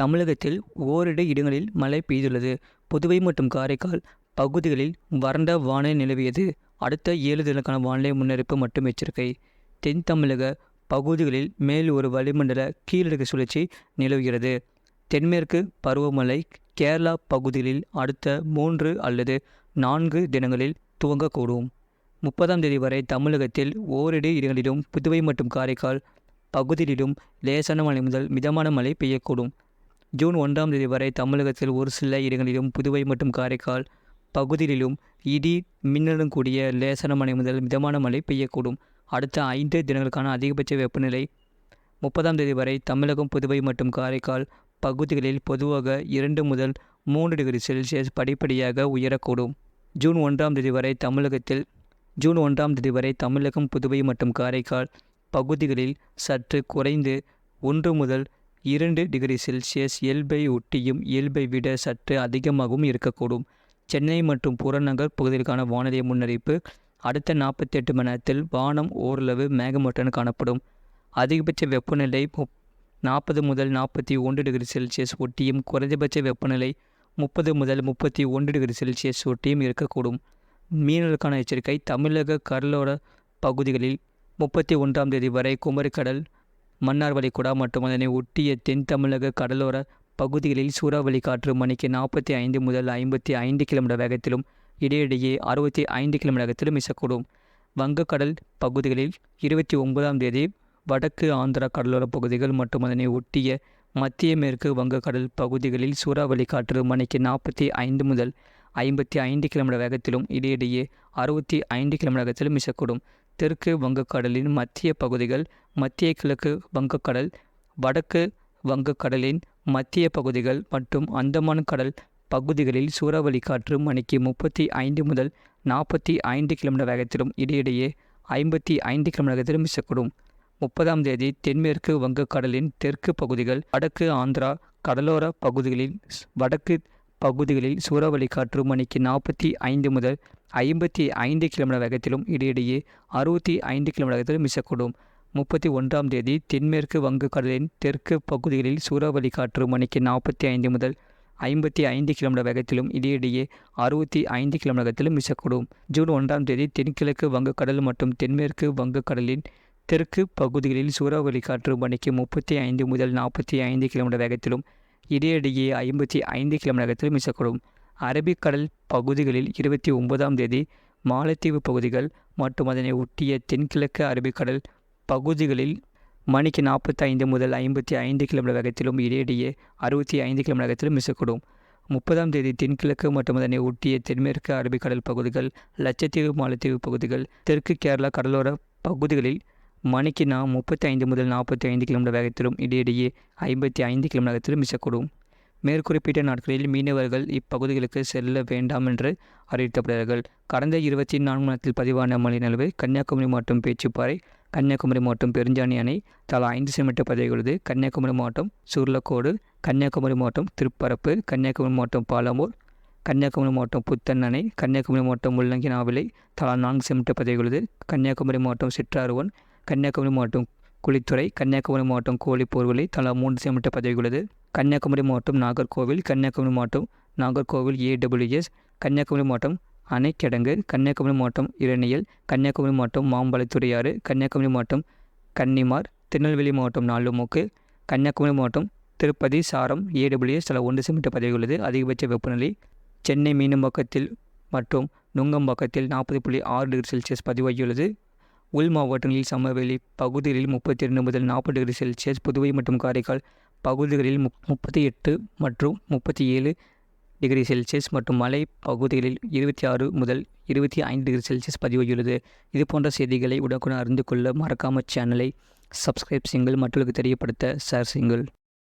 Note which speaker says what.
Speaker 1: தமிழகத்தில் ஓரிரு இடங்களில் மழை பெய்துள்ளது. புதுவை மற்றும் காரைக்கால் பகுதிகளில் வறண்ட வானிலை நிலவியது. அடுத்த 7 தினங்களுக்கான வானிலை முன்னறிவிப்பு மற்றும் எச்சரிக்கை. தென் தமிழக பகுதிகளில் மேல் ஒரு வளிமண்டல கீழடுக்கு சுழற்சி நிலவுகிறது. தென்மேற்கு பருவமழை கேரளா பகுதிகளில் அடுத்த 3 அல்லது 4 தினங்களில் துவங்கக்கூடும். 30ஆம் தேதி வரை தமிழகத்தில் ஓரிரு இடங்களிலும் புதுவை மற்றும் காரைக்கால் பகுதிகளிலும் லேசான மழை முதல் மிதமான மழை பெய்யக்கூடும். ஜூன் 1ஆம் தேதி வரை தமிழகத்தில் ஒரு சில இடங்களிலும் புதுவை மற்றும் காரைக்கால் பகுதிகளிலும் இடி மின்னலுடன் கூடிய லேசான மழை முதல் மிதமான மழை பெய்யக்கூடும். அடுத்த 5 தினங்களுக்கான அதிகபட்ச வெப்பநிலை 30ஆம் தேதி வரை தமிழகம் புதுவை மற்றும் காரைக்கால் பகுதிகளில் பொதுவாக 2 முதல் 3 டிகிரி செல்சியஸ் படிப்படியாக உயரக்கூடும். ஜூன் 1ஆம் தேதி வரை தமிழகம் புதுவை மற்றும் காரைக்கால் பகுதிகளில் சற்று குறைந்து 1 முதல் 2 டிகிரி செல்சியஸ் இயல்பை ஒட்டியும் இயல்பை விட சற்று அதிகமாகவும் இருக்கக்கூடும். சென்னை மற்றும் புறநகர் பகுதிகளுக்கான வானிலை முன்னறிவிப்பு. அடுத்த 48 மணி நேரத்தில் வானம் ஓரளவு மேகமூட்டத்துடன் காணப்படும். அதிகபட்ச வெப்பநிலை 40 முதல் 41 டிகிரி செல்சியஸ் ஒட்டியும் குறைந்தபட்ச வெப்பநிலை 30 முதல் 31 டிகிரி செல்சியஸ் ஒட்டியும் இருக்கக்கூடும். மீனவர்களுக்கான எச்சரிக்கை. தமிழக கடலோர பகுதிகளில் 31ஆம் தேதி வரை குமரிக்கடல், மன்னார் வளைகுடா மற்றும் அதனை ஒட்டிய தென் தமிழக கடலோர பகுதிகளில் சூறாவளி காற்று மணிக்கு 45 முதல் 55 கிலோமீட்டர் வேகத்திலும் இடையிடையே 65 கிலோமீட்டர் வேகத்திலும் வீசக்கூடும். வங்கக்கடல் பகுதிகளில் 29ஆம் தேதி வடக்கு ஆந்திரா கடலோர பகுதிகள் மற்றும் அதனை ஒட்டிய மத்திய மேற்கு வங்கக்கடல் பகுதிகளில் சூறாவளி காற்று மணிக்கு 45 முதல் 55 கிலோமீட்டர் வேகத்திலும் இடையிடையே 65 கிலோமீட்டர் வேகத்திலும் வீசக்கூடும். தெற்கு வங்கக்கடலின் மத்திய பகுதிகள், மத்திய கிழக்கு வங்கக்கடல், வடக்கு வங்கக்கடலின் மத்திய பகுதிகள் மற்றும் அந்தமான் கடல் பகுதிகளில் சூறாவளி காற்று மணிக்கு 35 முதல் 45 கிலோமீட்டர் வேகத்திலும் இடையிடையே 55 கிலோமீட்டர் வேகத்திலும் வீசக்கூடும். 30ஆம் தேதி தென்மேற்கு வங்கக்கடலின் தெற்கு பகுதிகள், வடக்கு ஆந்திரா கடலோர பகுதிகளில் வடக்கு பகுதிகளில் சூறாவளி காற்று மணிக்கு 45 முதல் 55 கிலோமீட்டர் வேகத்திலும் இடையிடையே 65 கிலோமீட்டர் வேகத்திலும் வீசக்கூடும். 31ஆம் தேதி தென்மேற்கு வங்கக்கடலின் தெற்கு பகுதிகளில் சூறாவளி காற்று மணிக்கு 45 முதல் 55 கிலோமீட்டர் வேகத்திலும் இடையிடையே 65 கிலோமீட்டர் வேகத்திலும் வீசக்கூடும். ஜூன் 1ஆம் தேதி தென்கிழக்கு வங்கக்கடல் மற்றும் தென்மேற்கு வங்கக்கடலின் தெற்கு பகுதிகளில் சூறாவளி காற்று மணிக்கு 35 முதல் 45 கிலோமீட்டர் வேகத்திலும் இடையிடையே 55 கிலோமீட்டர் வேகத்திலும் வீசக்கூடும். அரபிக்கடல் பகுதிகளில் 29ஆம் தேதி மாலத்தீவு பகுதிகள் மற்றும் அதனை ஒட்டிய தென்கிழக்கு அரபிக்கடல் பகுதிகளில் மணிக்கு 45 முதல் 55 கிலோமீட்டர் வேகத்திலும் இடையிடையே 65 கிலோமீட்டர் வேகத்திலும் வீசக்கூடும். 30ஆம் தேதி தென்கிழக்கு மற்றும் அதனை ஒட்டிய தென்மேற்கு அரபிக்கடல் பகுதிகள், லட்சத்தீவு மாலத்தீவு பகுதிகள், தெற்கு கேரளா கடலோர பகுதிகளில் மணிக்கு 35 முதல் 45 கிலோமீட்டர் வேகத்திலும் இடையிடையே 55 கிலோமீட்டர் வேகத்திலும் வீசக்கூடும். மேற்குறிப்பிட்ட நாட்களில் மீனவர்கள் இப்பகுதிகளுக்கு செல்ல வேண்டாம் என்று அறிவிக்கப்படுகிறார்கள். கடந்த 24 மணி நேரத்தில் பதிவான மழை அளவு கன்னியாகுமரி மாவட்டம் பேச்சிப்பாறை, கன்னியாகுமரி மாவட்டம் பெருஞ்சாணி அணை தலா 5 சென்டிமீட்டர் பதிவாகிறது. கன்னியாகுமரி மாவட்டம் சுருளக்கோடு, கன்னியாகுமரி மாவட்டம் திருப்பரப்பு, கன்னியாகுமரி மாவட்டம் பாலமூர், கன்னியாகுமரி மாவட்டம் புத்தன் அணை, கன்னியாகுமரி மாவட்டம் முள்ளங்கி நாவிலை தலா 4 சென்டிமீட்டர் பதிவாகிறது. கன்னியாகுமரி மாவட்டம் சிற்றாறுவன், கன்னியாகுமரி மாவட்டம் குளித்துறை, கன்னியாகுமரி மாவட்டம் கோழிப்போர்விலை தலா 3 சென்டிமீட்டர் பதிவாகிறது. கன்னியாகுமரி மாவட்டம் நாகர்கோவில், கன்னியாகுமரி மாவட்டம் நாகர்கோவில் AWS, கன்னியாகுமரி மாவட்டம் அணைக்கிடங்கு, கன்னியாகுமரி மாவட்டம் இரணியல், கன்னியாகுமரி மாவட்டம் மாம்பழத்துறையாறு, கன்னியாகுமரி மாவட்டம் கன்னிமார், திருநெல்வேலி மாவட்டம் நாலுமூக்கு, கன்னியாகுமரி மாவட்டம் திருப்பதி சாரம் AWS தலா 1 சென்டிமீட்டர் பதிவாகிறது. அதிகபட்ச வெப்பநிலை சென்னை மீனம்பாக்கத்தில் மற்றும் நுங்கம்பாக்கத்தில் 40.6 டிகிரி செல்சியஸ் பதிவாகியுள்ளது. உள் மாவட்டங்களில் சமவெளி பகுதிகளில் 32 முதல் 40 டிகிரி செல்சியஸ், புதுவை மற்றும் காரைக்கால் பகுதிகளில் 38 மற்றும் 37 டிகிரி செல்சியஸ் மற்றும் மலை பகுதிகளில் 26 முதல் 25 டிகிரி செல்சியஸ் பதிவாகியுள்ளது. இது போன்ற செய்திகளை உடனுக்குடன் அறிந்து கொள்ள மறக்காமல் சேனலை சப்ஸ்கிரைப் செய்யுங்கள், மற்றவர்களுக்கு தெரியப்படுத்த ஷேர் செய்யுங்கள்.